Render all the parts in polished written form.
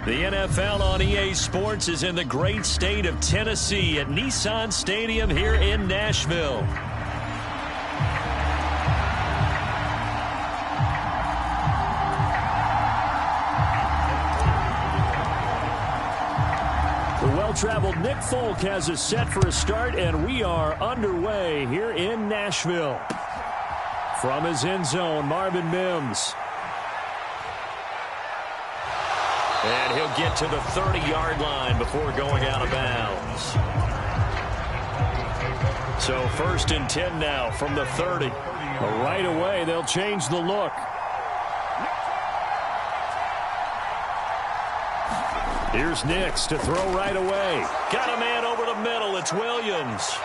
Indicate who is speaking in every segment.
Speaker 1: The NFL on EA Sports is in the great state of Tennessee at Nissan Stadium here in Nashville. The well-traveled Nick Folk has us set for a start, and we are underway here in Nashville. From his end zone, Marvin Mims. And he'll get to the 30-yard line before going out of bounds. So 1st and 10 now from the 30. But right away, they'll change the look. Here's Nix to throw right away. Got a man over the middle. It's Williams.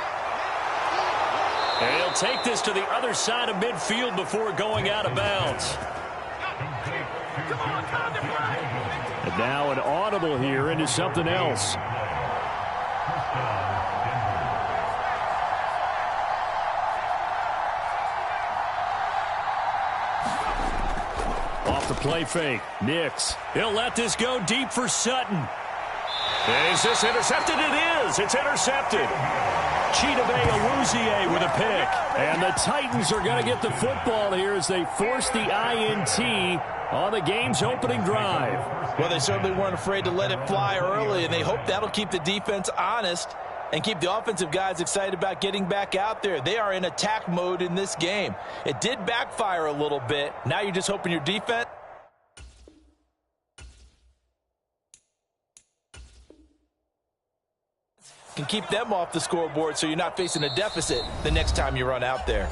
Speaker 1: And he'll take this to the other side of midfield before going out of bounds. And now an audible here into something else. Off the play fake. Nix. He'll let this go deep for Sutton. And is this intercepted? It is. It's intercepted. Chidobe Awuzie with a pick. And the Titans are going to get the football here as they force the INT on the game's opening drive.
Speaker 2: Well, they certainly weren't afraid to let it fly early, and they hope that'll keep the defense honest and keep the offensive guys excited about getting back out there. They are in attack mode in this game. It did backfire a little bit. Now you're just hoping your defense can keep them off the scoreboard so you're not facing a deficit the next time you run out there.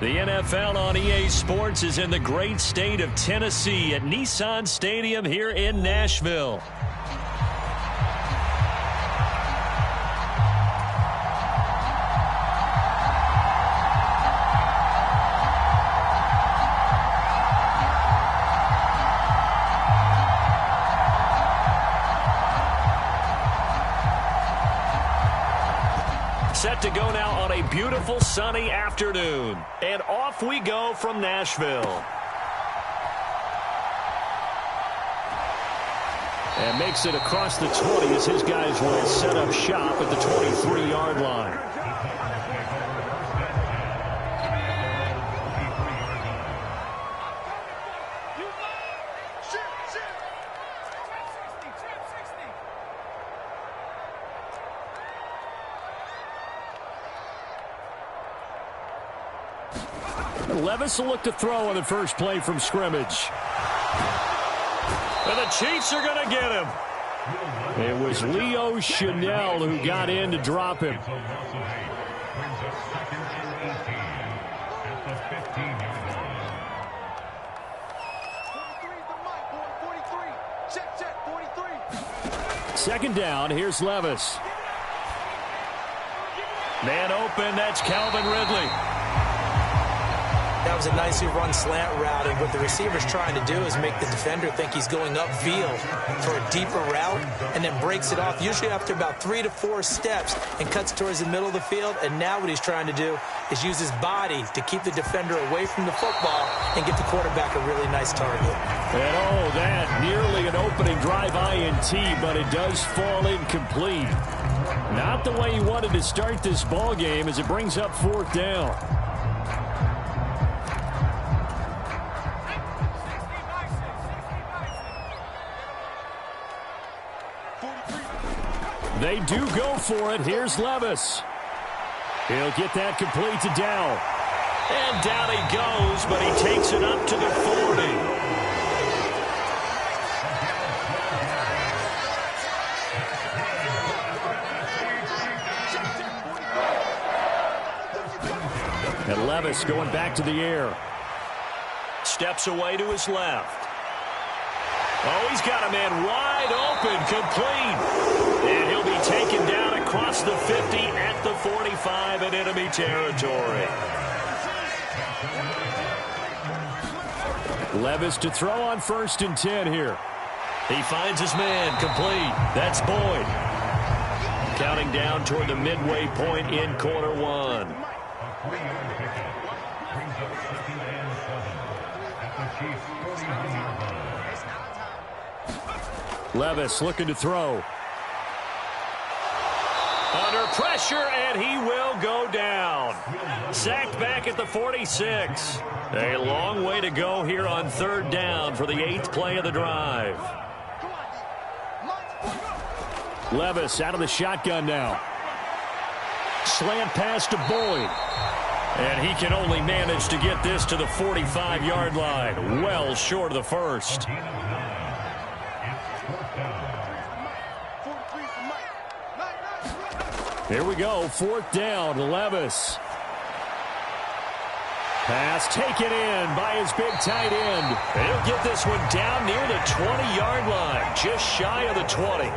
Speaker 1: The NFL on EA Sports is in the great state of Tennessee at Nissan Stadium here in Nashville. Set to go now on a beautiful sunny afternoon. And off we go from Nashville. And makes it across the 20 as his guys will set up shop at the 23-yard line. Levis will look to throw on the first play from scrimmage. And the Chiefs are going to get him. It was Leo Chanel who got in to drop him. Second down, here's Levis. Man open, that's Calvin Ridley.
Speaker 3: That was a nicely run slant route, and what the receiver's trying to do is make the defender think he's going upfield for a deeper route and then breaks it off, usually after about 3 to 4 steps, and cuts towards the middle of the field. And now what he's trying to do is use his body to keep the defender away from the football and get the quarterback a really nice target.
Speaker 1: And oh, that nearly an opening drive INT, but it does fall incomplete. Not the way he wanted to start this ball game as it brings up fourth down. They do go for it. Here's Levis. He'll get that complete to Dow. And down he goes, but he takes it up to the 40. And Levis going back to the air. Steps away to his left. Oh, he's got a man wide open, complete. And he'll be taken down across the 50 at the 45 in enemy territory. Levis to throw on 1st and 10 here. He finds his man, complete. That's Boyd. Counting down toward the midway point in quarter one. Levis looking to throw. Under pressure, and he will go down. Sacked back at the 46. A long way to go here on 3rd down for the 8th play of the drive. Levis out of the shotgun now. Slant pass to Boyd. And he can only manage to get this to the 45-yard line. Well short of the first. Here we go, 4th down, Levis. Pass taken in by his big tight end. He'll get this one down near the 20-yard line, just shy of the 20.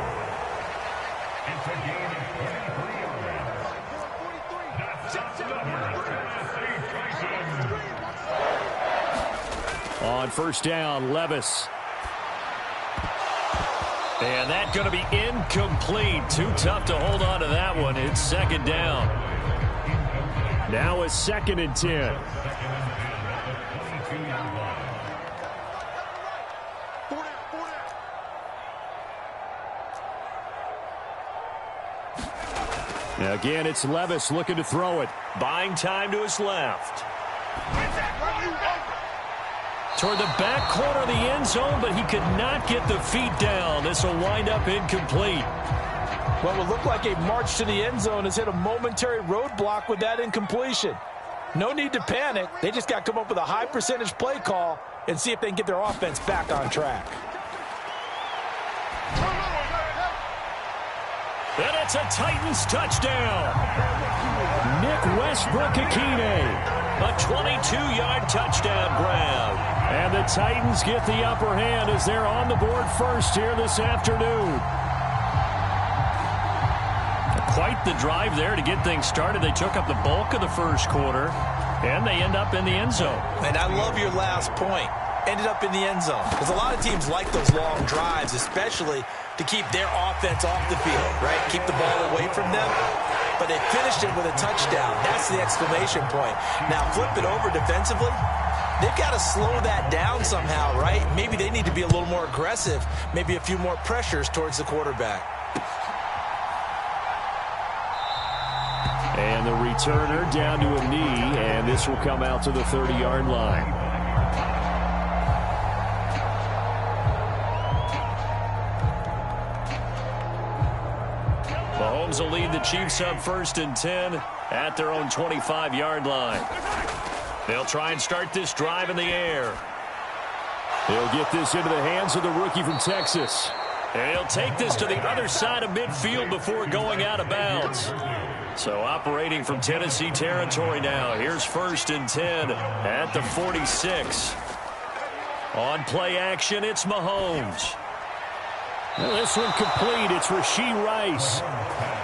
Speaker 1: On 1st down, Levis. And that's going to be incomplete. Too tough to hold on to that one. It's 2nd down. Now it's 2nd and 10. Now again, it's Levis looking to throw it. Buying time to his left. Toward the back corner of the end zone, but he could not get the feet down. This will wind up incomplete.
Speaker 2: What would look like a march to the end zone has hit a momentary roadblock with that incompletion. No need to panic. They just got to come up with a high percentage play call and see if they can get their offense back on track.
Speaker 1: And it's a Titans touchdown. Nick Westbrook-Akine A 22-yard touchdown grab. And the Titans get the upper hand as they're on the board first here this afternoon. Quite the drive there to get things started. They took up the bulk of the first quarter, and they end up in the end zone.
Speaker 2: And I love your last point. Ended up in the end zone. Because a lot of teams like those long drives, especially to keep their offense off the field, right? Keep the ball away from them. But they finished it with a touchdown. That's the exclamation point. Now flip it over defensively. They've got to slow that down somehow, right? Maybe they need to be a little more aggressive. Maybe a few more pressures towards the quarterback.
Speaker 1: And the returner down to a knee, and this will come out to the 30-yard line. Mahomes will lead the Chiefs up 1st and 10 at their own 25-yard line. They'll try and start this drive in the air. He'll get this into the hands of the rookie from Texas. And he'll take this to the other side of midfield before going out of bounds. So operating from Tennessee territory now. Here's 1st and 10 at the 46. On play action, it's Mahomes. Well, this one complete. It's Rashee Rice.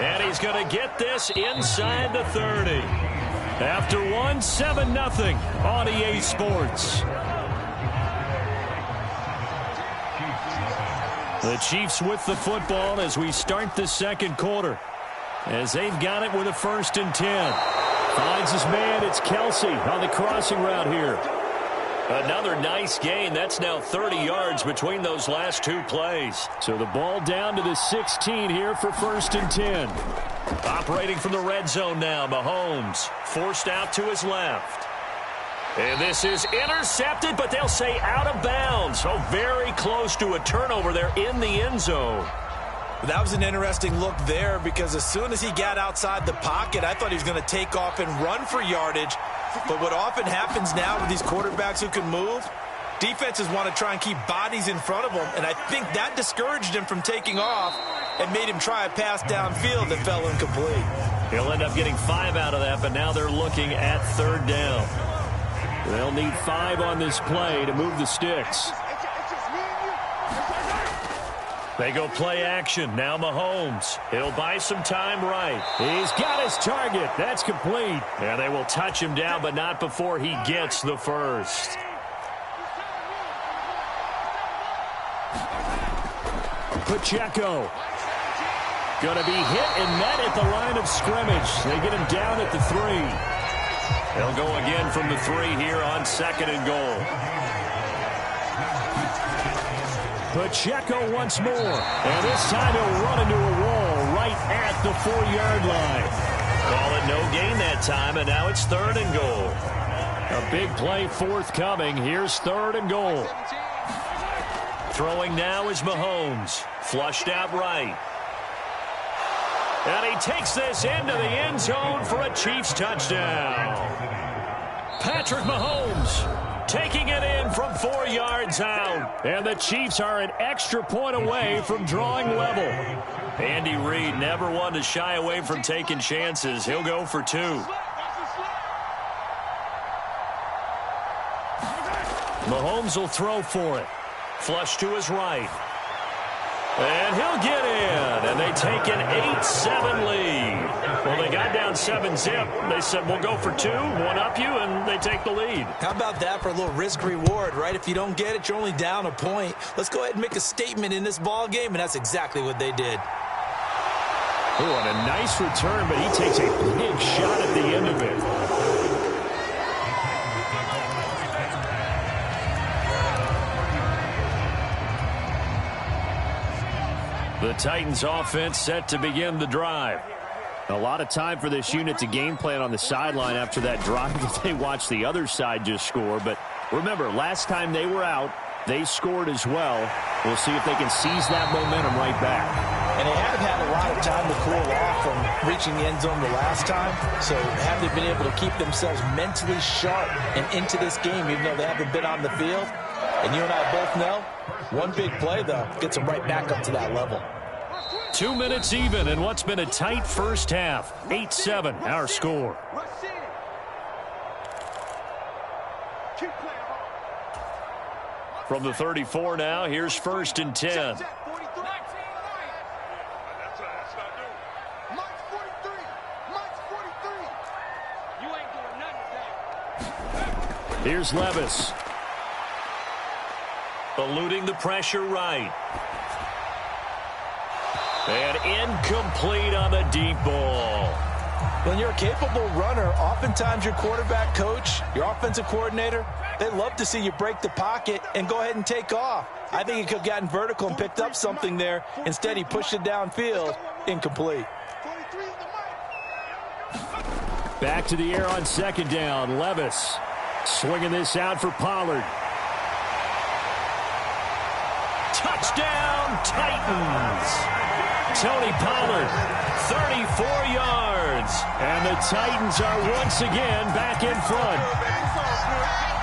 Speaker 1: And he's going to get this inside the 30. After 7-0 on EA Sports. The Chiefs with the football as we start the second quarter. As they've got it with a 1st and 10. Finds his man. It's Kelsey on the crossing route here. Another nice gain. That's now 30 yards between those last two plays. So the ball down to the 16 here for 1st and 10. Operating from the red zone now. Mahomes forced out to his left. And this is intercepted, but they'll say out of bounds. So very close to a turnover there in the end zone.
Speaker 2: That was an interesting look there because as soon as he got outside the pocket, I thought he was going to take off and run for yardage. But what often happens now with these quarterbacks who can move, defenses want to try and keep bodies in front of them. And I think that discouraged him from taking off and made him try a pass downfield that fell incomplete.
Speaker 1: He'll end up getting 5 out of that, but now they're looking at 3rd down. They'll need 5 on this play to move the sticks. They go play action. Now Mahomes. He'll buy some time right. He's got his target. That's complete. And they will touch him down, but not before he gets the first. Pacheco. Going to be hit and met at the line of scrimmage. They get him down at the 3. They'll go again from the 3 here on 2nd and goal. Pacheco once more. And this time he'll run into a wall right at the 4-yard line. Call it no gain that time, and now it's 3rd and goal. A big play forthcoming. Here's 3rd and goal. Throwing now is Mahomes. Flushed out right. And he takes this into the end zone for a Chiefs touchdown. Patrick Mahomes taking it in from 4 yards out. And the Chiefs are an extra point away from drawing level. Andy Reid never one to shy away from taking chances. He'll go for 2. Mahomes will throw for it. Flush to his right. And he'll get in. And they take an 8-7 lead. Well, they got down 7-zip. They said, we'll go for 2, one up you, and they take the lead.
Speaker 2: How about that for a little risk-reward, right? If you don't get it, you're only down a point. Let's go ahead and make a statement in this ball game, and that's exactly what they did.
Speaker 1: Oh, and a nice return, but he takes a big shot at the end of it. The Titans offense set to begin the drive. A lot of time for this unit to game plan on the sideline after that drive that they watched the other side just score. But remember, last time they were out, they scored as well. We'll see if they can seize that momentum right back.
Speaker 2: And they haven't had a lot of time to cool off from reaching the end zone the last time. So have they been able to keep themselves mentally sharp and into this game, even though they haven't been on the field? And you and I both know, one big play, though, gets them right back up to that level.
Speaker 1: 2 minutes even in what's been a tight first half. 8-7, our score. From the 34 now, here's 1st and 10. Here's Levis. Eluding the pressure right. And incomplete on the deep ball.
Speaker 2: When you're a capable runner, oftentimes your quarterback coach, your offensive coordinator, they love to see you break the pocket and go ahead and take off. I think he could have gotten vertical and picked up something there. Instead, he pushed it downfield. Incomplete.
Speaker 1: Back to the air on 2nd down. Levis swinging this out for Pollard. Touchdown, Titans. Tony Pollard, 34 yards. And the Titans are once again back in front.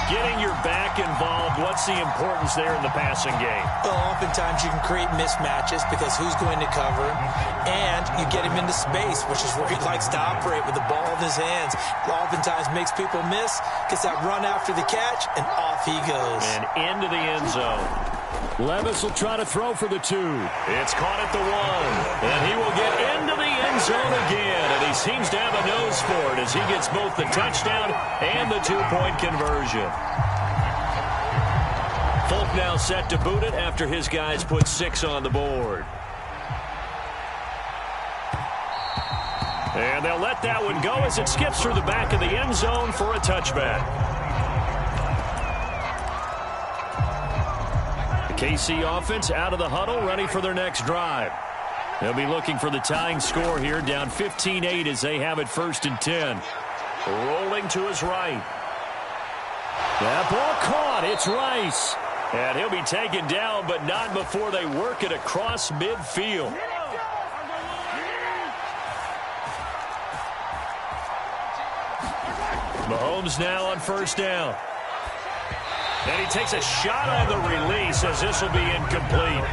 Speaker 1: Getting your back involved, what's the importance there in the passing game?
Speaker 3: Well, oftentimes you can create mismatches because who's going to cover him, and you get him into space, which is where he likes to operate with the ball in his hands. Oftentimes makes people miss, gets that run after the catch, and off he goes.
Speaker 1: And into the end zone. Levis will try to throw for the 2. It's caught at the 1. And he will get into the end zone again. And he seems to have a nose for it as he gets both the touchdown and the 2-point conversion. Folk now set to boot it after his guys put 6 on the board. And they'll let that one go as it skips through the back of the end zone for a touchback. KC offense out of the huddle, ready for their next drive. They'll be looking for the tying score here, down 15-8 as they have it 1st and 10. Rolling to his right. That ball caught. It's Rice. And he'll be taken down, but not before they work it across midfield. Mahomes now on 1st down. And he takes a shot on the release as this will be incomplete.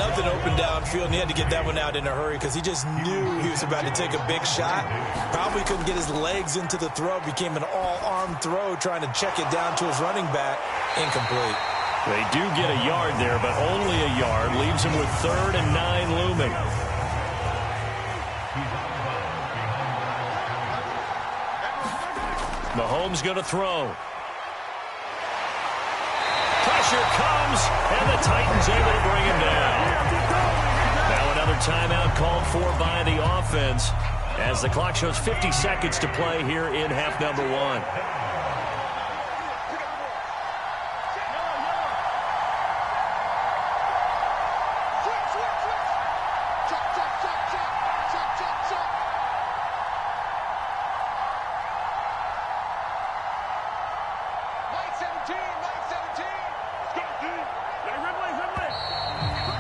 Speaker 2: Nothing open downfield, and he had to get that one out in a hurry because he just knew he was about to take a big shot. Probably couldn't get his legs into the throw. Became an all-arm throw trying to check it down to his running back. Incomplete.
Speaker 1: They do get a yard there, but only a yard. Leaves him with 3rd and 9 looming. Mahomes going to throw. Pressure comes, and the Titans able to bring him down. Now another timeout called for by the offense as the clock shows 50 seconds to play here in half number 1.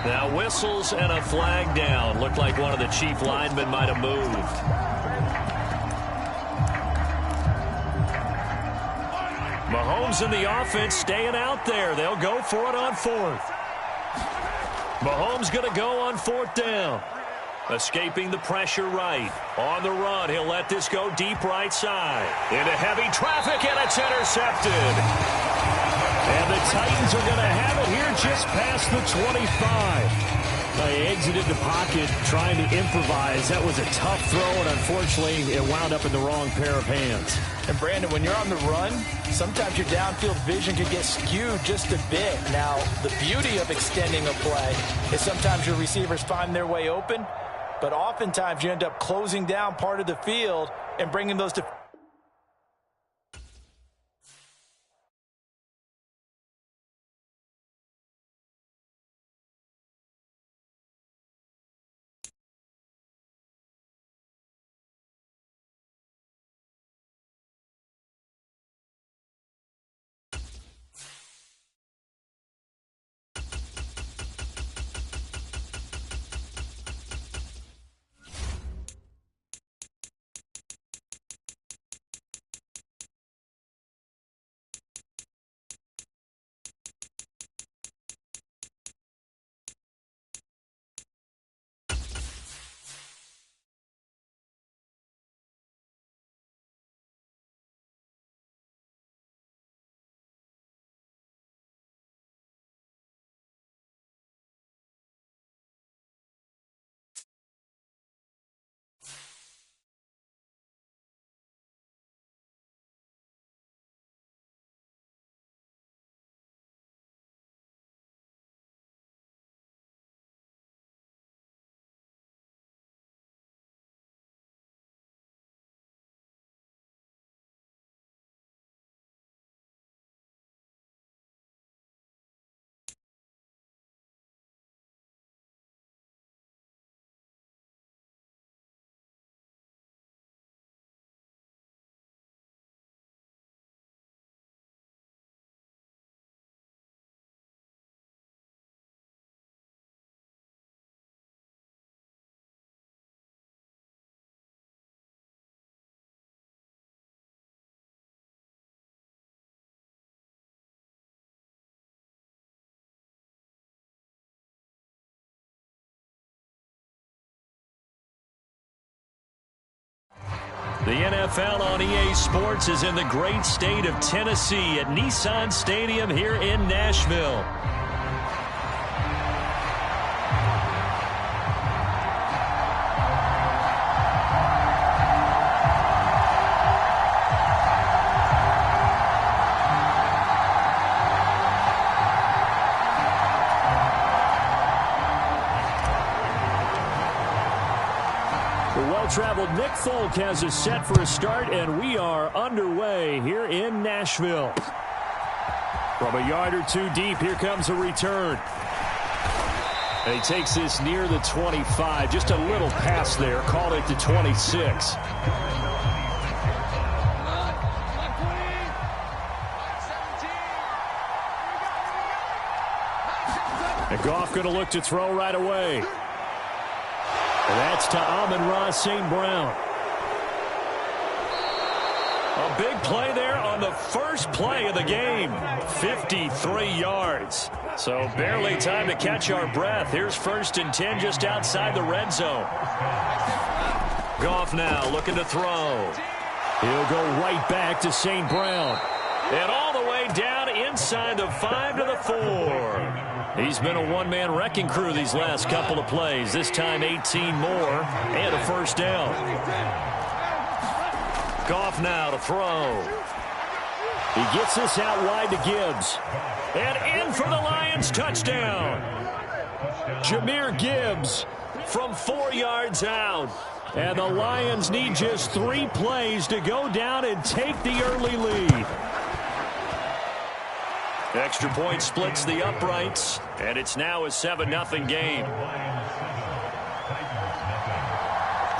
Speaker 1: Now whistles and a flag down. Looked like one of the chief linemen might have moved. Mahomes and the offense staying out there. They'll go for it on 4th. Mahomes going to go on 4th down. Escaping the pressure right. On the run, he'll let this go deep right side. Into heavy traffic, and it's intercepted. And the Titans are going to have it here just past the 25. They exited the pocket trying to improvise. That was a tough throw, and unfortunately, it wound up in the wrong pair of hands.
Speaker 2: And, Brandon, when you're on the run, sometimes your downfield vision can get skewed just a bit. Now, the beauty of extending a play is sometimes your receivers find their way open, but oftentimes you end up closing down part of the field and bringing those to
Speaker 1: The NFL on EA Sports is in the great state of Tennessee at Nissan Stadium here in Nashville. Traveled Nick Folk has us set for a start, and we are underway here in Nashville. From a yard or two deep, here comes a return. And he takes this near the 25. Just a little pass there. Called it the 26. And Goff going to look to throw right away. And that's to Amon-Ra St. Brown. A big play there on the first play of the game. 53 yards. So barely time to catch our breath. Here's 1st and 10 just outside the red zone. Goff now looking to throw. He'll go right back to St. Brown. And all the way down inside the 5 to the 4. He's been a one-man wrecking crew these last couple of plays. This time 18 more and a first down. Goff now to throw. He gets this out wide to Gibbs. And in for the Lions touchdown. Jahmyr Gibbs from 4 yards out. And the Lions need just 3 plays to go down and take the early lead. Extra point splits the uprights, and it's now a 7-0 game.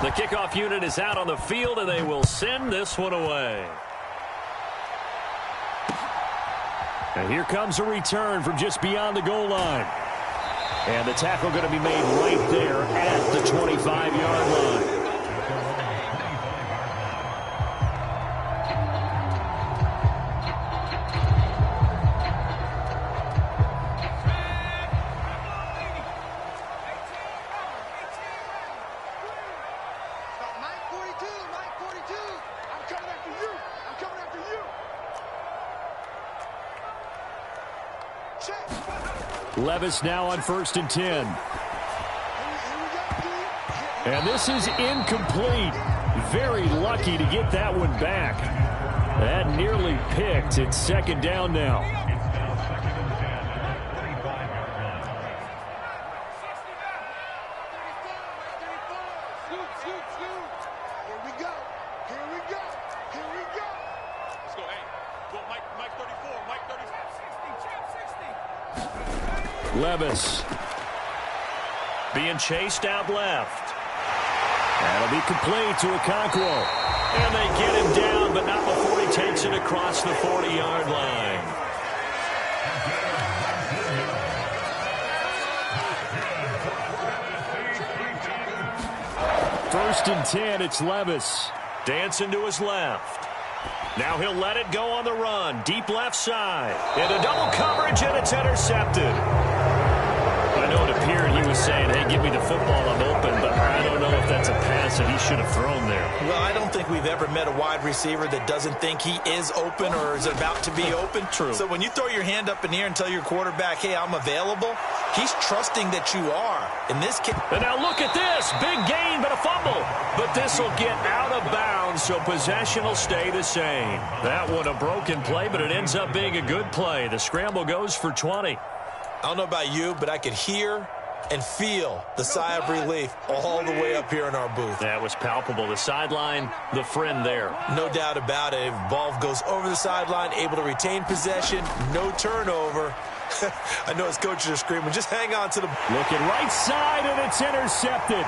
Speaker 1: The kickoff unit is out on the field, and they will send this one away. And here comes a return from just beyond the goal line. And the tackle going to be made right there at the 25-yard line. Levis now on 1st and 10. And this is incomplete. Very lucky to get that one back. That nearly picked. It's 2nd down now. Levis being chased out left. That'll be complete to Okonkwo. And they get him down, but not before he takes it across the 40-yard line. First and 10, it's Levis. Dancing to his left. Now he'll let it go on the run. Deep left side. Into double coverage, and it's intercepted. I know it appeared he was saying, hey, give me the football, I'm open, but I don't know if that's a pass that he should have thrown there.
Speaker 2: Well, I don't think we've ever met a wide receiver that doesn't think he is open or is about to be open.
Speaker 1: True.
Speaker 2: So when you throw your hand up in the air and tell your quarterback, hey, I'm available, he's trusting that you are. In this case.
Speaker 1: And now look at this. Big gain, but a fumble. But this will get out of bounds, so possession will stay the same. That one a broken play, but it ends up being a good play. The scramble goes for 20.
Speaker 2: I don't know about you, but I could hear and feel the sigh of relief all the way up here in our booth.
Speaker 1: That was palpable. The sideline, the friend there.
Speaker 2: No doubt about it. Ball goes over the sideline, able to retain possession, no turnover. I know his coaches are screaming, just hang on to the...
Speaker 1: Looking right side, and it's intercepted.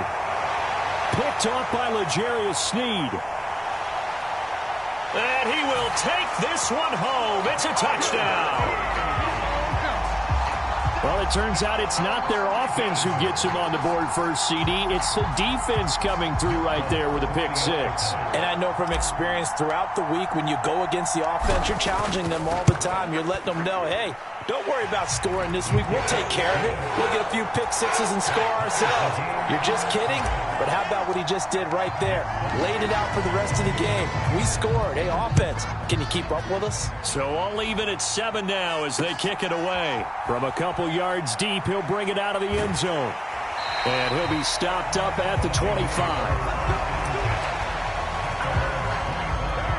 Speaker 1: Picked off by L'Jarius Sneed. And he will take this one home. It's a touchdown. Well, it turns out it's not their offense who gets him on the board first, CD. It's the defense coming through right there with a pick six.
Speaker 2: And I know from experience throughout the week when you go against the offense, you're challenging them all the time. You're letting them know, hey, don't worry about scoring this week. We'll take care of it. We'll get a few pick sixes and score ourselves. You're just kidding? But how about what he just did right there? Laid it out for the rest of the game. We scored. Hey, offense, can you keep up with us?
Speaker 1: So all even at 7 now as they kick it away. From a couple yards deep, he'll bring it out of the end zone. And he'll be stopped up at the 25.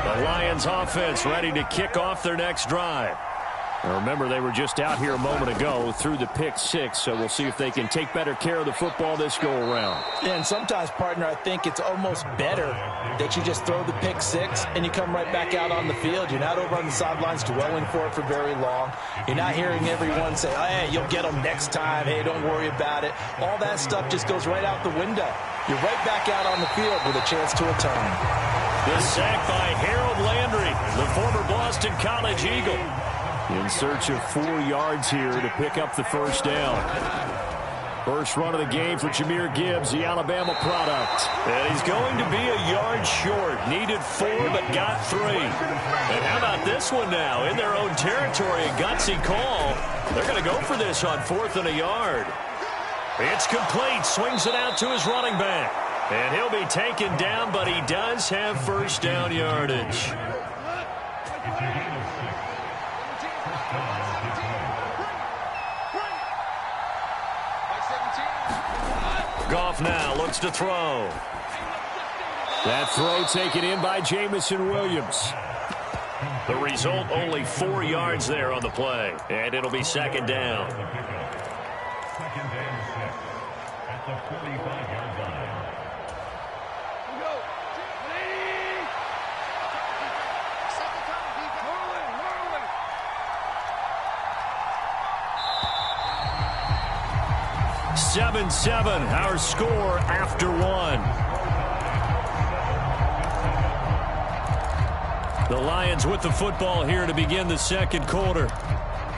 Speaker 1: The Lions offense ready to kick off their next drive. Now remember, they were just out here a moment ago through the pick 6, so we'll see if they can take better care of the football this go-around.
Speaker 2: And sometimes, partner, I think it's almost better that you just throw the pick 6 and you come right back out on the field. You're not over on the sidelines dwelling for it for very long. You're not hearing everyone say, oh, hey, you'll get them next time. Hey, don't worry about it. All that stuff just goes right out the window. You're right back out on the field with a chance to atone.
Speaker 1: The sack by Harold Landry, the former Boston College Eagle. In search of 4 yards here to pick up the first down. First run of the game for Jahmyr Gibbs, the Alabama product. And he's going to be a yard short. Needed 4, but got 3. And how about this one now? In their own territory, a gutsy call. They're going to go for this on 4th and a yard. It's complete. Swings it out to his running back. And he'll be taken down, but he does have first down yardage. Goff now looks to throw. That throw taken in by Jamison Williams. The result, only 4 yards there on the play. And it'll be second down.
Speaker 4: Second and 6 at the 45-yard line.
Speaker 1: 7-7, our score after 1. The Lions with the football here to begin the second quarter,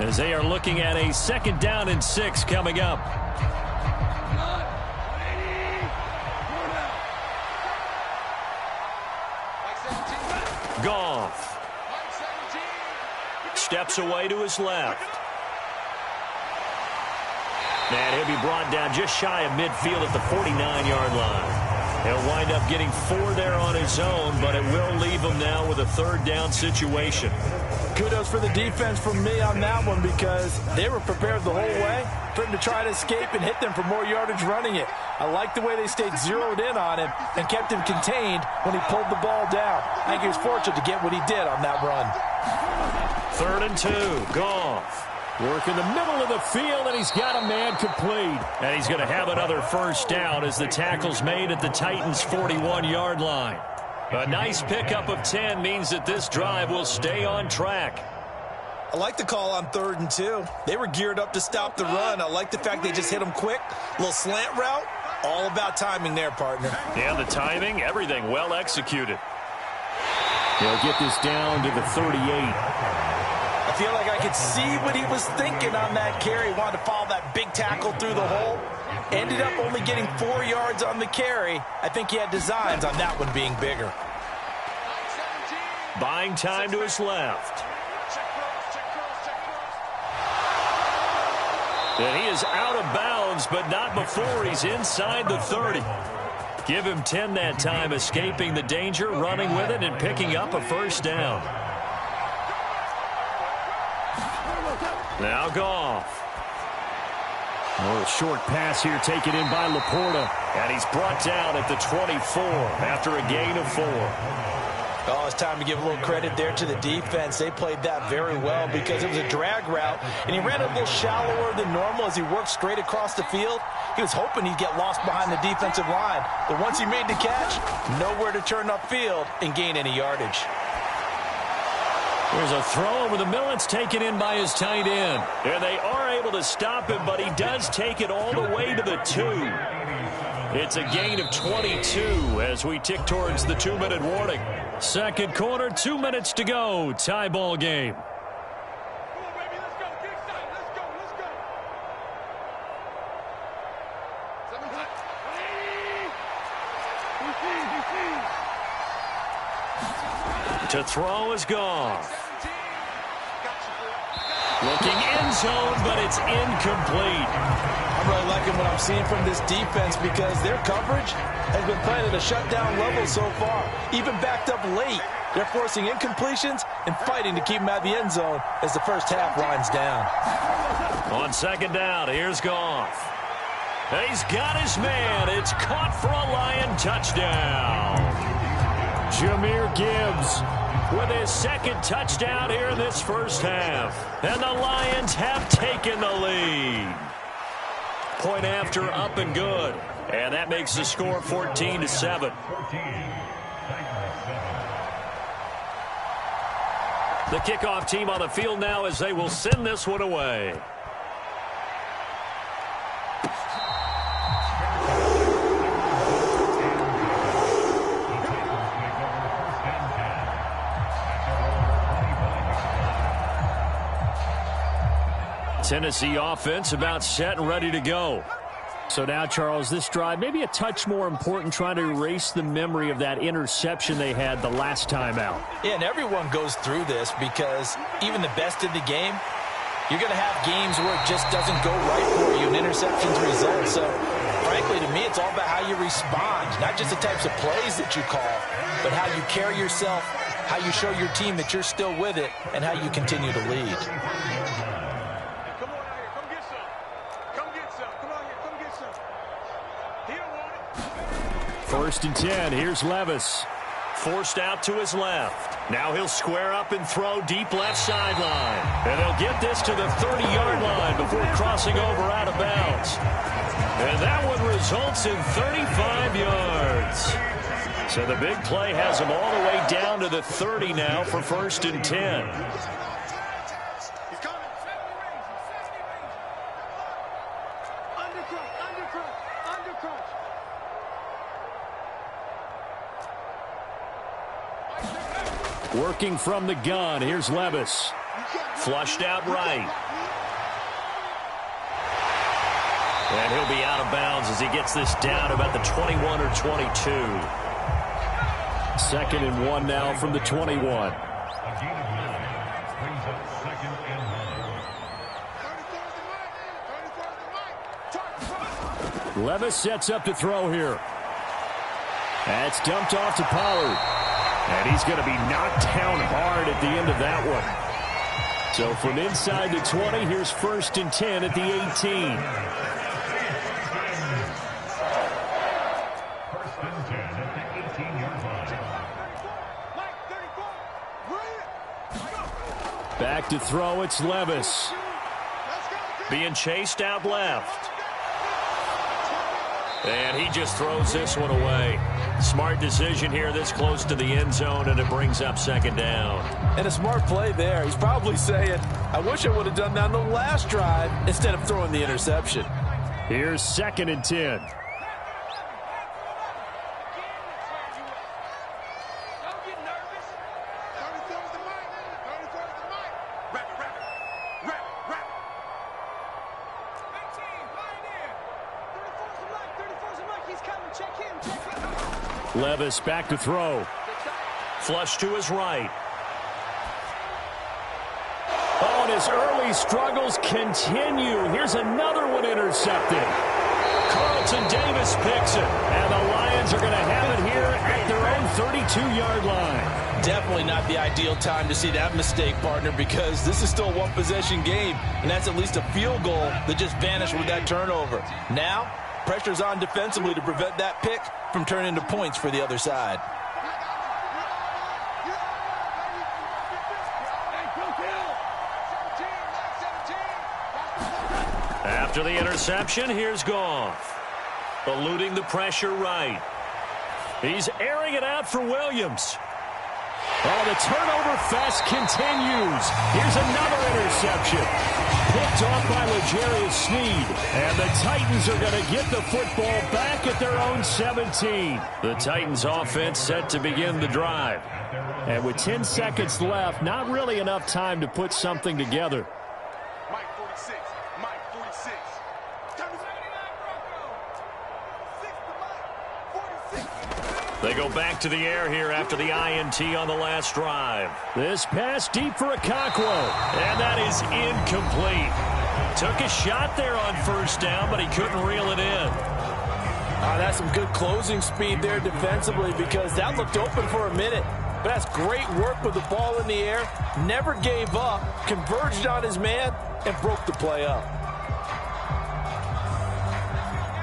Speaker 1: as they are looking at a 2nd down and 6 coming up. Goff steps away to his left. And he'll be brought down just shy of midfield at the 49-yard line. He'll wind up getting 4 there on his own, but it will leave him now with a 3rd down situation.
Speaker 2: Kudos for the defense from me on that one, because they were prepared the whole way for him to try to escape and hit them for more yardage running it. I like the way they stayed zeroed in on him and kept him contained when he pulled the ball down. I think he was fortunate to get what he did on that run.
Speaker 1: 3rd and 2, Goff. Work in the middle of the field, and he's got a man complete. And he's going to have another first down as the tackle's made at the Titans' 41-yard line. A nice pickup of 10 means that this drive will stay on track.
Speaker 2: I like the call on 3rd and 2. They were geared up to stop the run. I like the fact they just hit him quick. A little slant route. All about timing there, partner.
Speaker 1: Yeah, the timing, everything well executed. They'll get this down to the 38.
Speaker 2: I feel like I could see what he was thinking on that carry. He wanted to follow that big tackle through the hole. Ended up only getting 4 yards on the carry. I think he had designs on that one being bigger.
Speaker 1: Buying time to his left. And he is out of bounds, but not before he's inside the 30. Give him 10 that time, escaping the danger, running with it, and picking up a first down. Now Goff. A little short pass here taken in by Laporta. And he's brought down at the 24 after a gain of 4.
Speaker 2: Oh, it's time to give a little credit there to the defense. They played that very well because it was a drag route, and he ran a little shallower than normal as he worked straight across the field. He was hoping he'd get lost behind the defensive line, but once he made the catch, nowhere to turn upfield and gain any yardage.
Speaker 1: There's a throw over the middle. It's taken in by his tight end. And they are able to stop him, but he does take it all the way to the 2. It's a gain of 22 as we tick towards the 2-minute warning. Second quarter, 2 minutes to go. Tie ball game. To throw is Goff. Looking in end zone, but it's incomplete.
Speaker 2: I'm really liking what I'm seeing from this defense because their coverage has been playing at a shutdown level so far. Even backed up late, they're forcing incompletions and fighting to keep them out of the end zone as the first half winds down.
Speaker 1: On second down, here's Goff. He's got his man. It's caught for a Lion touchdown. Jahmyr Gibbs with his second touchdown here in this first half. And the Lions have taken the lead. Point after up and good. And that makes the score 14-7. The kickoff team on the field now as they will send this one away. Tennessee offense about set and ready to go.
Speaker 5: So now, Charles, this drive maybe a touch more important, trying to erase the memory of that interception they had the last time out.
Speaker 2: Yeah, and everyone goes through this because even the best in the game, you're going to have games where it just doesn't go right for you, and interceptions result. So, frankly, to me, it's all about how you respond, not just the types of plays that you call, but how you carry yourself, how you show your team that you're still with it, and how you continue to lead.
Speaker 5: First and 10, here's Levis.
Speaker 1: Forced out to his left. Now he'll square up and throw deep left sideline. And they'll get this to the 30-yard line before crossing over out of bounds. And that one results in 35 yards. So the big play has him all the way down to the 30 now for first and 10.
Speaker 5: Working from the gun, here's Levis.
Speaker 1: Flushed out right. And he'll be out of bounds as he gets this down about the 21 or 22.
Speaker 5: Second and 1 now from the 21. Levis sets up to throw here. That's dumped off to Pollard. And he's going to be knocked down hard at the end of that one. So from inside the 20, here's first and 10 at the 18.
Speaker 4: First and 10 at the 18-yard line.
Speaker 5: Back to throw, it's Levis.
Speaker 1: Being chased out left. And he just throws this one away. Smart decision here this close to the end zone, and it brings up second down.
Speaker 2: And a smart play there. He's probably saying, I wish I would have done that on the last drive instead of throwing the interception.
Speaker 5: Here's second and 10. Levis back to throw.
Speaker 1: Flush to his right.
Speaker 5: Oh, and his early struggles continue. Here's another one intercepted.
Speaker 1: Carlton Davis picks it.
Speaker 5: And the Lions are going to have it here at their own 32-yard line.
Speaker 2: Definitely not the ideal time to see that mistake, partner, because this is still a one-possession game, and that's at least a field goal that just vanished with that turnover. Now, pressure's on defensively to prevent that pick from turning into points for the other side.
Speaker 1: After the interception, here's Goff. Eluding the pressure right. He's airing it out for Williams.
Speaker 5: Oh, the turnover fest continues. Here's another interception. Picked off by L'Jarius Sneed. And the Titans are going to get the football back at their own 17.
Speaker 1: The Titans offense set to begin the drive.
Speaker 5: And with 10 seconds left, not really enough time to put something together.
Speaker 6: Mike 46. Mike 46. Turn the 99 Bronco. 6 to Mike 46.
Speaker 1: They go back to the air here after the INT on the last drive.
Speaker 5: This pass deep for Okonkwo.
Speaker 1: And that is incomplete. Took a shot there on first down, but he couldn't reel it in.
Speaker 2: That's some good closing speed there defensively because that looked open for a minute. But that's great work with the ball in the air. Never gave up, converged on his man, and broke the play up.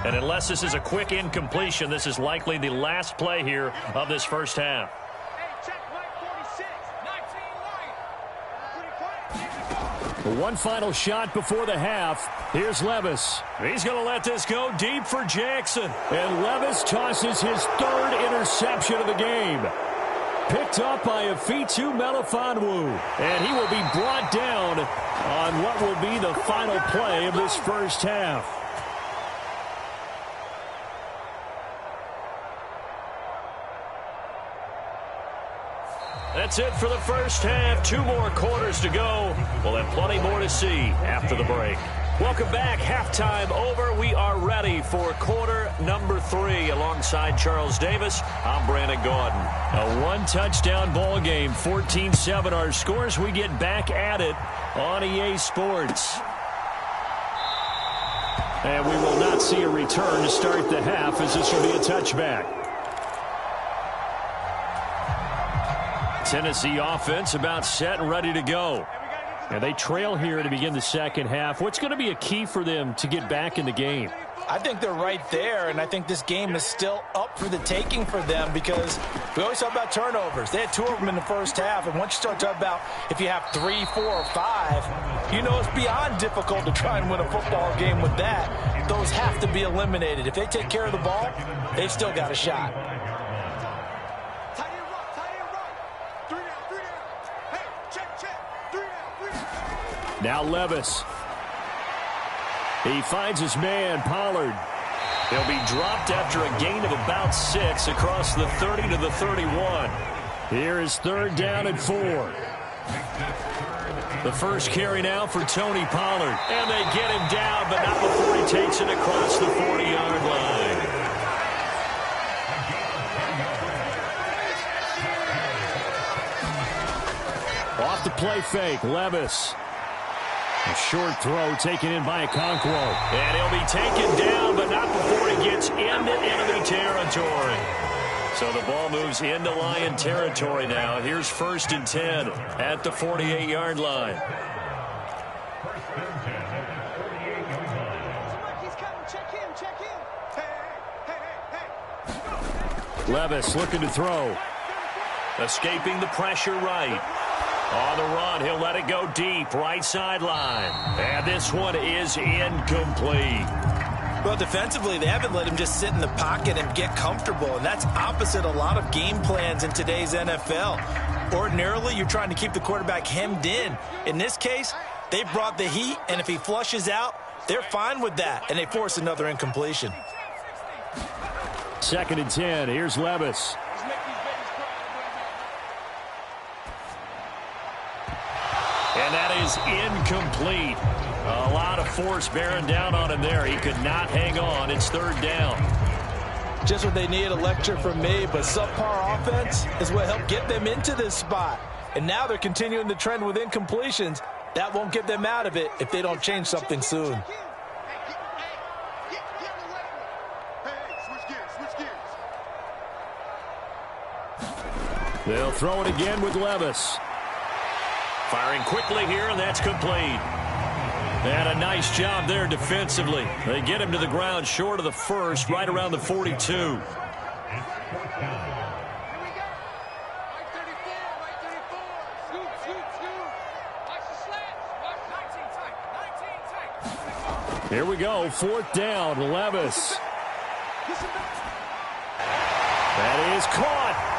Speaker 1: And unless this is a quick incompletion, this is likely the last play here of this first half.
Speaker 5: One final shot before the half. Here's Levis.
Speaker 1: He's going to let this go deep for Jackson.
Speaker 5: And Levis tosses his third interception of the game. Picked up by Afitu Melifonwu. And he will be brought down on what will be the final play of this first half.
Speaker 1: That's it for the first half. 2 more quarters to go. We'll have plenty more to see after the break. Welcome back. Halftime over. We are ready for quarter number 3 alongside Charles Davis. I'm Brandon Gaudin.
Speaker 5: A one-touchdown ball game, 14-7 our scores. We get back at it on EA Sports. And we will not see a return to start the half as this will be a touchback. Tennessee offense about set and ready to go. And they trail here to begin the second half. What's going to be a key for them to get back in the game?
Speaker 2: I think they're right there, and I think this game is still up for the taking for them because we always talk about turnovers. They had 2 of them in the first half, and once you start talking about if you have 3, 4, or 5, you know it's beyond difficult to try and win a football game with that. Those have to be eliminated. If they take care of the ball, they've still got a shot.
Speaker 5: Now Levis. He finds his man, Pollard.
Speaker 1: He'll be dropped after a gain of about 6 across the 30 to the 31.
Speaker 5: Here is third down and 4.
Speaker 1: The first carry now for Tony Pollard. And they get him down, but not before he takes it across the 40-yard line.
Speaker 5: Off the play fake, Levis. A short throw taken in by Okonkwo.
Speaker 1: And he'll be taken down, but not before he gets into enemy territory. So the ball moves into Lion territory now. Here's 1st and 10 at the 48-yard line.
Speaker 5: Levis looking to throw.
Speaker 1: Escaping the pressure right. On the run, he'll let it go deep, right sideline. And this one is incomplete.
Speaker 2: Well, defensively, they haven't let him just sit in the pocket and get comfortable, and that's opposite a lot of game plans in today's NFL. Ordinarily, you're trying to keep the quarterback hemmed in. In this case, they brought the heat, and if he flushes out, they're fine with that, and they force another incompletion.
Speaker 5: 2nd and 10. Here's Levis.
Speaker 1: And that is incomplete. A lot of force bearing down on him there. He could not hang on. It's 3rd down.
Speaker 2: Just what they need, a lecture from me, but subpar offense is what helped get them into this spot. And now they're continuing the trend with incompletions. That won't get them out of it if they don't change something soon.
Speaker 5: They'll throw it again with Levis.
Speaker 1: Firing quickly here, and that's complete. And a nice job there defensively. They get him to the ground short of the 1st, right around the 42.
Speaker 5: Here we go, 4th down, Levis. That is caught.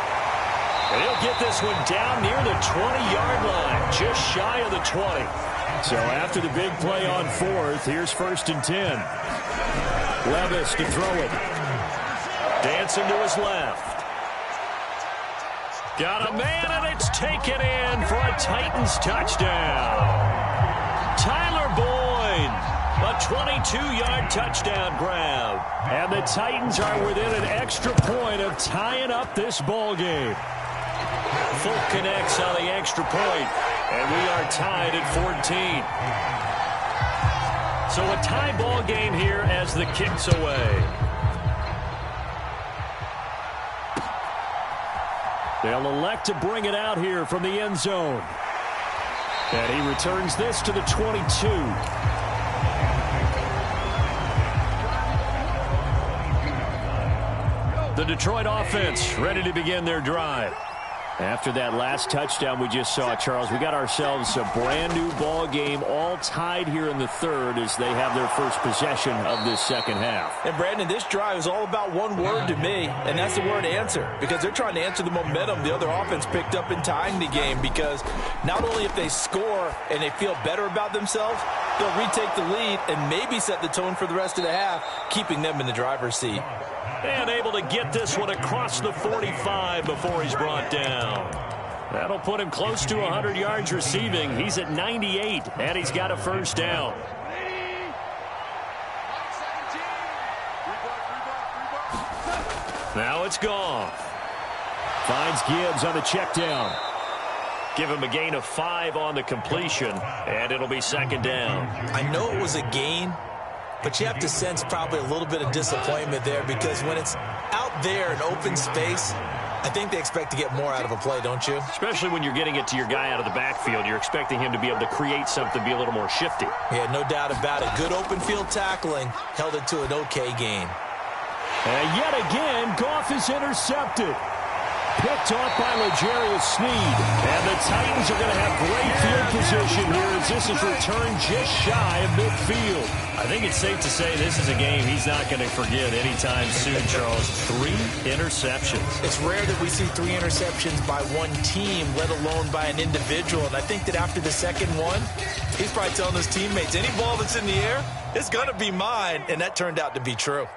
Speaker 1: And he'll get this one down near the 20-yard line, just shy of the 20.
Speaker 5: So after the big play on 4th, here's 1st and 10. Levis to throw it.
Speaker 1: Dancing to his left. Got a man, and it's taken in for a Titans touchdown. Tyler Boyd, a 22-yard touchdown grab. And the Titans are within an extra point of tying up this ball game. Folk connects on the extra point, and we are tied at 14. So a tie ball game here as the kick's away. They'll elect to bring it out here from the end zone. And he returns this to the 22. The Detroit offense ready to begin their drive. After that last touchdown we just saw, Charles, we got ourselves a brand new ball game, all tied here in the third as they have their first possession of this second half.
Speaker 2: And Brandon, this drive is all about one word to me, and that's the word answer, because they're trying to answer the momentum the other offense picked up in tying the game, because not only if they score and they feel better about themselves, they'll retake the lead and maybe set the tone for the rest of the half, keeping them in the driver's seat.
Speaker 1: And able to get this one across the 45 before he's brought down. That'll put him close to 100 yards receiving. He's at 98, and he's got a first down. Now it's Goff. Finds Gibbs on the check down. Give him a gain of 5 on the completion, and it'll be second down.
Speaker 3: I know it was a gain, but you have to sense probably a little bit of disappointment there, because when it's out there in open space, I think they expect to get more out of a play, don't you?
Speaker 1: Especially when you're getting it to your guy out of the backfield. You're expecting him to be able to create something, be a little more shifty.
Speaker 3: Yeah, no doubt about it. Good open field tackling held it to an okay gain.
Speaker 1: And yet again, Goff is intercepted. Picked off by L'Jarius Sneed. And the Titans are going to have great field position here as this is returned just shy of midfield. I think it's safe to say this is a game he's not going to forget anytime soon, Charles. 3 interceptions.
Speaker 3: It's rare that we see 3 interceptions by one team, let alone by an individual. And I think that after the second one, he's probably telling his teammates, any ball that's in the air, it's going to be mine. And that turned out to be true.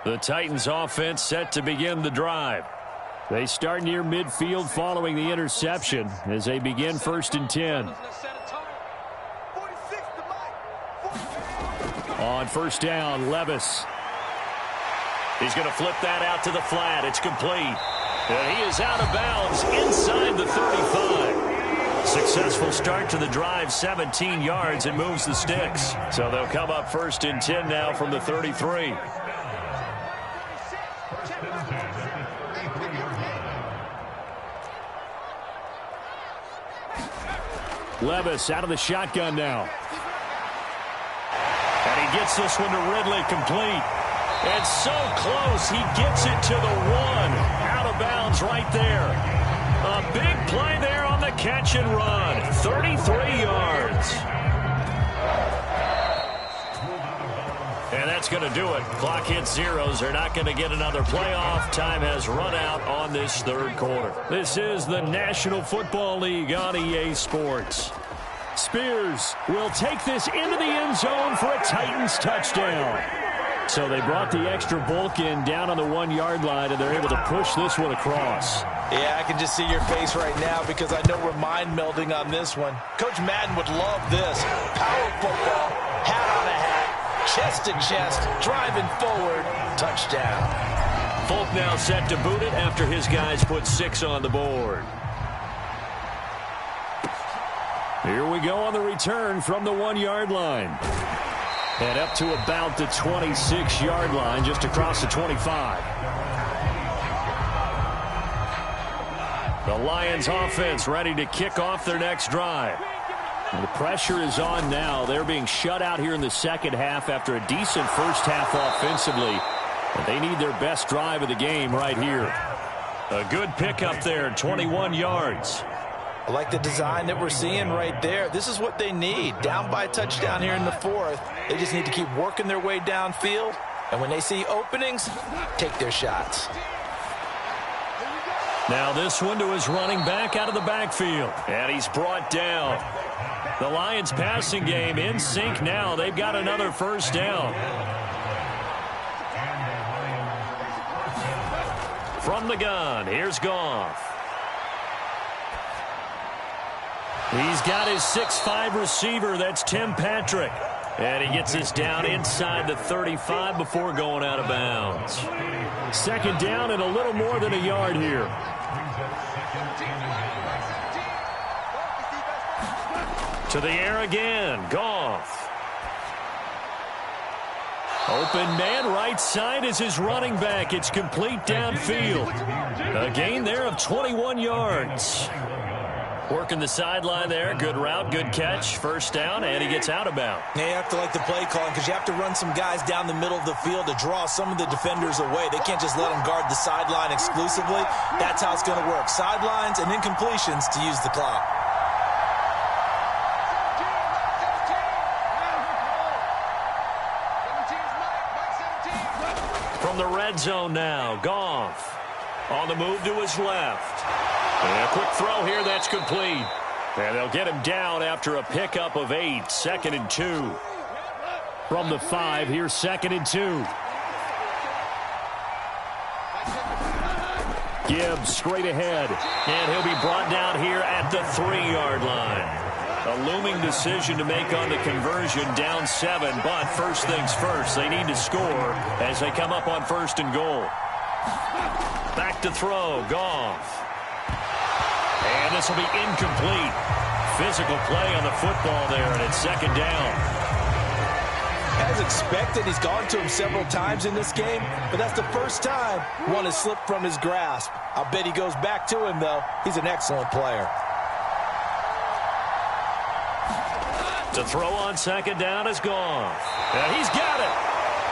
Speaker 1: The Titans offense set to begin the drive. They start near midfield following the interception as they begin 1st and 10. On first down, Levis. He's going to flip that out to the flat. It's complete. And he is out of bounds inside the 35. Successful start to the drive, 17 yards, and moves the sticks. So they'll come up 1st and 10 now from the 33. Levis out of the shotgun now. And he gets this one to Ridley, complete. And so close, he gets it to the 1. Out of bounds right there. A big play there on the catch and run. 33 yards. And that's going to do it. Clock hits zeros. They're not going to get another playoff. Time has run out on this third quarter. This is the National Football League on EA Sports. Spears will take this into the end zone for a Titans touchdown. So they brought the extra bulk in down on the 1-yard line, and they're able to push this one across.
Speaker 2: Yeah, I can just see your face right now because I know we're mind melding on this one. Coach Madden would love this. Power football, hat on a hat, chest to chest, driving forward, touchdown.
Speaker 1: Folk now set to boot it after his guys put 6 on the board. Here we go on the return from the 1-yard line. And up to about the 26-yard line, just across the 25. The Lions offense ready to kick off their next drive. And the pressure is on now. They're being shut out here in the second half after a decent first half offensively. And they need their best drive of the game right here. A good pickup there, 21 yards.
Speaker 2: I like the design that we're seeing right there. This is what they need. Down by a touchdown here in the 4th. They just need to keep working their way downfield. And when they see openings, take their shots.
Speaker 1: Now this one to his running back out of the backfield. And he's brought down. The Lions passing game in sync now. They've got another first down. From the gun, here's Goff. He's got his 6'5 receiver. That's Tim Patrick. And he gets this down inside the 35 before going out of bounds.
Speaker 5: Second down and a little more than a yard here.
Speaker 1: To the air again. Goff. Open man, right side is his running back. It's complete downfield. A gain there of 21 yards. Working the sideline there. Good route, good catch. First down, and he gets out of bounds.
Speaker 2: Yeah, you have to like the play calling because you have to run some guys down the middle of the field to draw some of the defenders away. They can't just let them guard the sideline exclusively. That's how it's going to work. Sidelines and incompletions to use the clock.
Speaker 1: From the red zone now, Goff on the move to his left. And a quick throw here, that's complete. And they'll get him down after a pickup of 8, 2nd and 2.
Speaker 5: From the 5, here's 2nd and 2. Gibbs straight ahead.
Speaker 1: And he'll be brought down here at the 3-yard line. A looming decision to make on the conversion, down 7. But first things first, they need to score as they come up on 1st and goal. Back to throw, Goff. And this will be incomplete. Physical play on the football there, and it's 2nd down.
Speaker 2: As expected, he's gone to him several times in this game, but that's the first time one has slipped from his grasp. I'll bet he goes back to him, though. He's an excellent player.
Speaker 1: To throw on 2nd down is Goff. And he's got it.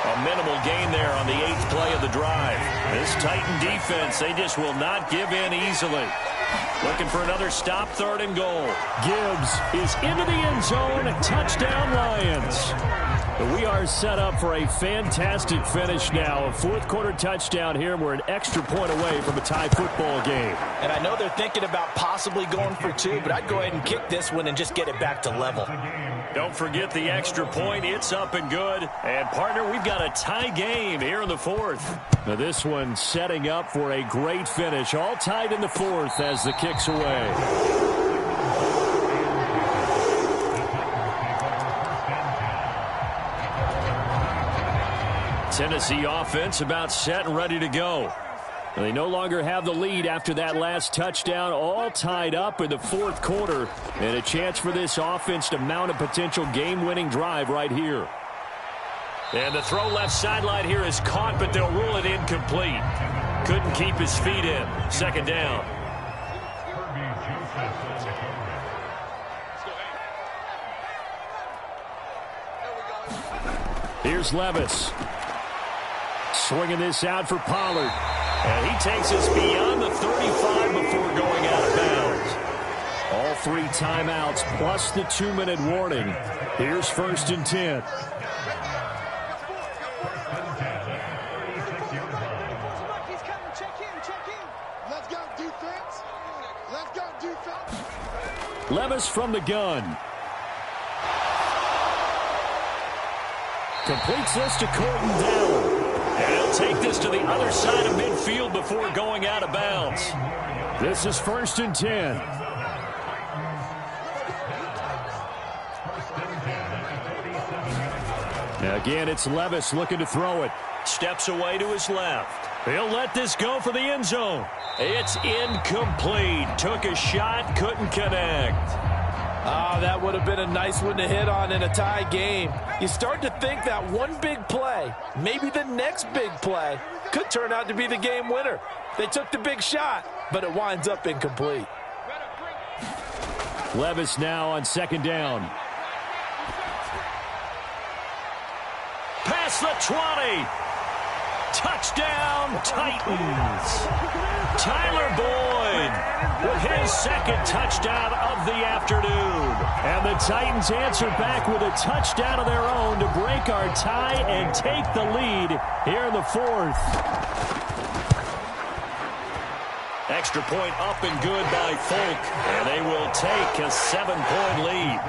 Speaker 1: A minimal gain there on the 8th play of the drive. This Titan defense, they just will not give in easily. Looking for another stop, 3rd and goal.
Speaker 5: Gibbs is into the end zone. Touchdown, Lions. We are set up for a fantastic finish now. A 4th quarter touchdown here. We're an extra point away from a tie football game.
Speaker 2: And I know they're thinking about possibly going for 2, but I'd go ahead and kick this one and just get it back to level.
Speaker 1: Don't forget the extra point. It's up and good. And, partner, we've got a tie game here in the 4th.
Speaker 5: Now this one setting up for a great finish. All tied in the 4th as the kick's away.
Speaker 1: Tennessee offense about set and ready to go.
Speaker 5: They no longer have the lead after that last touchdown, all tied up in the 4th quarter, and a chance for this offense to mount a potential game-winning drive right here.
Speaker 1: And the throw left sideline here is caught, but they'll rule it incomplete. Couldn't keep his feet in. 2nd down.
Speaker 5: Here's Levis. Swinging this out for Pollard.
Speaker 1: And he takes us beyond the 35 before going out of bounds.
Speaker 5: All 3 timeouts plus the 2-minute warning. Here's 1st and 10. Levis from the gun. Completes this to Colton Dowell.
Speaker 1: And he'll take this to the other side of midfield before going out of bounds.
Speaker 5: This is 1st and 10. Now again, it's Levis looking to throw it.
Speaker 1: Steps away to his left. He'll let this go for the end zone. It's incomplete. Took a shot, couldn't connect.
Speaker 2: Oh, that would have been a nice one to hit on in a tie game. You start to think that one big play, maybe the next big play, could turn out to be the game winner. They took the big shot, but it winds up incomplete.
Speaker 5: Levis now on 2nd down.
Speaker 1: Past the 20. Touchdown, Titans. Tyler Boyd with his 2nd touchdown of the afternoon.
Speaker 5: And the Titans answer back with a touchdown of their own to break our tie and take the lead here in the 4th.
Speaker 1: Extra point up and good by Folk. And they will take a 7-point lead.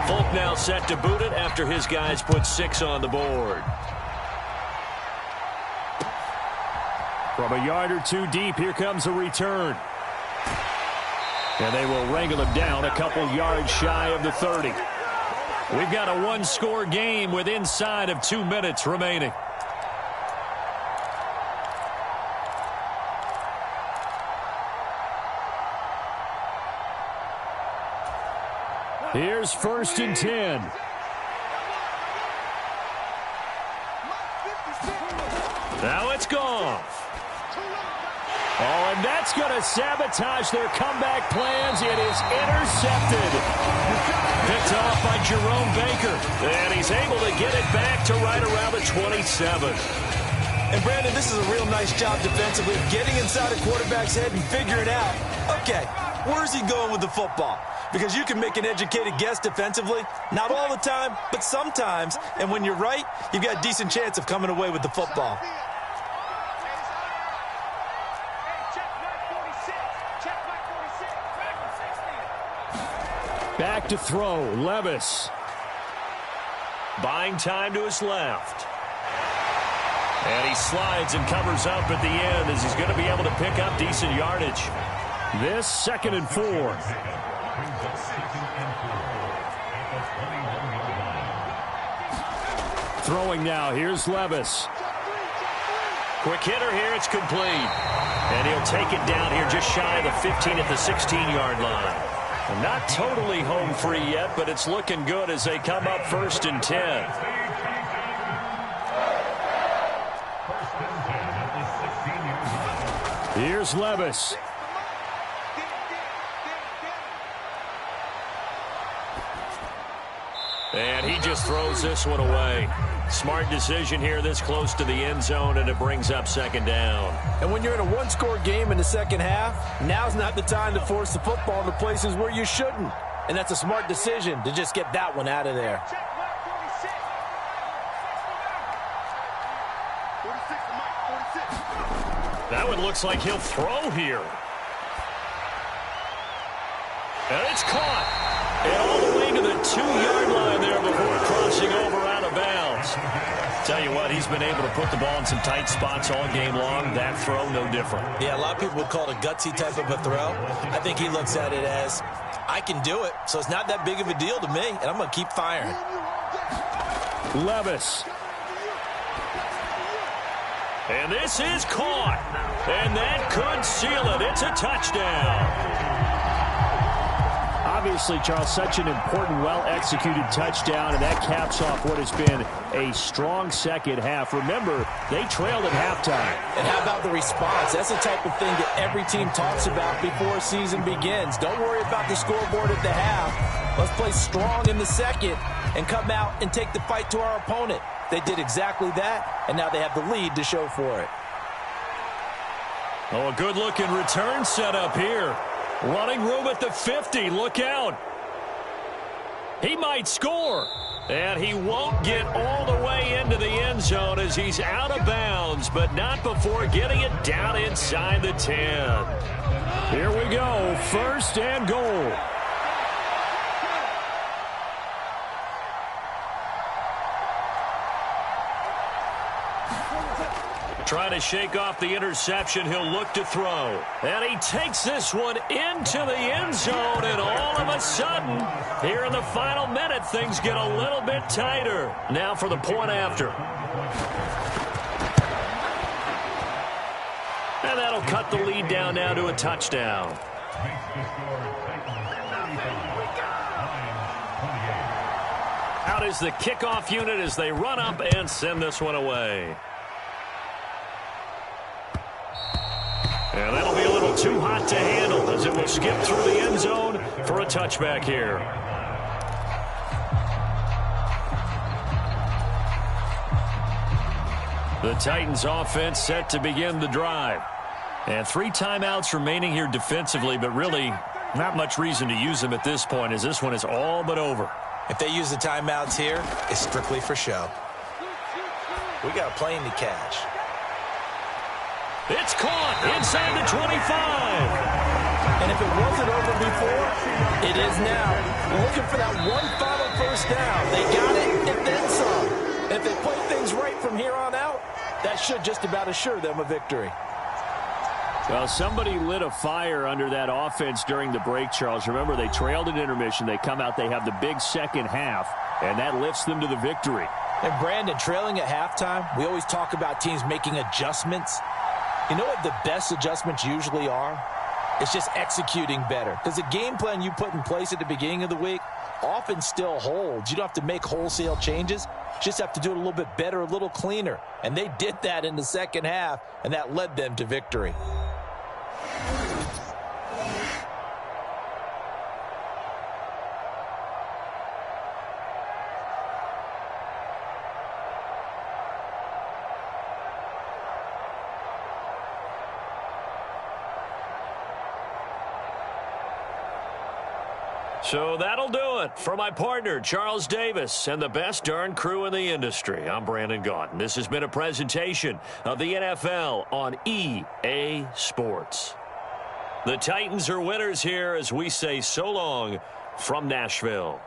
Speaker 1: Folk now set to boot it after his guys put 6 on the board.
Speaker 5: From a yard or 2 deep, here comes a return. And they will wrangle him down a couple yards shy of the 30. We've got a one-score game with inside of 2 minutes remaining. Here's 1st and 10. Now it's gone. Oh, and that's going to sabotage their comeback plans. It is intercepted. Picked off by Jerome Baker. And he's able to get it back to right around the 27.
Speaker 2: And, Brandon, this is a real nice job defensively of getting inside a quarterback's head and figuring out, okay, where's he going with the football? Because you can make an educated guess defensively. Not all the time, but sometimes. And when you're right, you've got a decent chance of coming away with the football.
Speaker 5: Back to throw, Levis. Buying time to his left. And he slides and covers up at the end as he's going to be able to pick up decent yardage. This 2nd and 4. Throwing now, here's Levis. Quick hitter here, it's complete. And he'll take it down here just shy of the 15 at the 16-yard line. Not totally home free yet, but it's looking good as they come up 1st and 10. Here's Levis. And he just throws this one away. Smart decision here this close to the end zone, and it brings up 2nd down.
Speaker 2: And when you're in a one-score game in the second half, now's not the time to force the football into places where you shouldn't. And that's a smart decision to just get that one out of there.
Speaker 5: That one looks like he'll throw here. And it's caught. And all the way to the 2-yard line there before crossing over out of bounds. Tell you what, he's been able to put the ball in some tight spots all game long. That throw, no different.
Speaker 2: Yeah, a lot of people would call it a gutsy type of a throw. I think he looks at it as, I can do it, so it's not that big of a deal to me, and I'm going to keep firing.
Speaker 5: Levis. And this is caught. And that could seal it. It's a touchdown. Obviously, Charles, such an important, well-executed touchdown, and that caps off what has been a strong second half. Remember, they trailed at halftime.
Speaker 2: And how about the response? That's the type of thing that every team talks about before a season begins. Don't worry about the scoreboard at the half. Let's play strong in the second and come out and take the fight to our opponent. They did exactly that, and now they have the lead to show for it.
Speaker 5: Oh, a good-looking return setup here. Running room at the 50. Look out. He might score. And he won't get all the way into the end zone as he's out of bounds, but not before getting it down inside the 10. Here we go. 1st and goal. Trying to shake off the interception. He'll look to throw. And he takes this one into the end zone. And all of a sudden, here in the final minute, things get a little bit tighter. Now for the point after. And that'll cut the lead down now to a touchdown. Out is the kickoff unit as they run up and send this one away. And that'll be a little too hot to handle as it will skip through the end zone for a touchback here. The Titans offense set to begin the drive. And 3 timeouts remaining here defensively, but really not much reason to use them at this point as this one is all but over.
Speaker 2: If they use the timeouts here, it's strictly for show. We got a plane to catch.
Speaker 5: It's caught inside the 25.
Speaker 2: And if it wasn't over before, it is now. Looking for that one final first down. They got it and then some. And if they play things right from here on out, that should just about assure them a victory.
Speaker 5: Well, somebody lit a fire under that offense during the break, Charles. Remember, they trailed at intermission. They come out, they have the big second half, and that lifts them to the victory.
Speaker 2: And Brandon, trailing at halftime, we always talk about teams making adjustments. You know what the best adjustments usually are? It's just executing better. Because the game plan you put in place at the beginning of the week often still holds. You don't have to make wholesale changes. You just have to do it a little bit better, a little cleaner. And they did that in the second half, and that led them to victory.
Speaker 1: So that'll do it for my partner, Charles Davis, and the best darn crew in the industry. I'm Brandon Gaudin. This has been a presentation of the NFL on EA Sports. The Titans are winners here as we say so long from Nashville.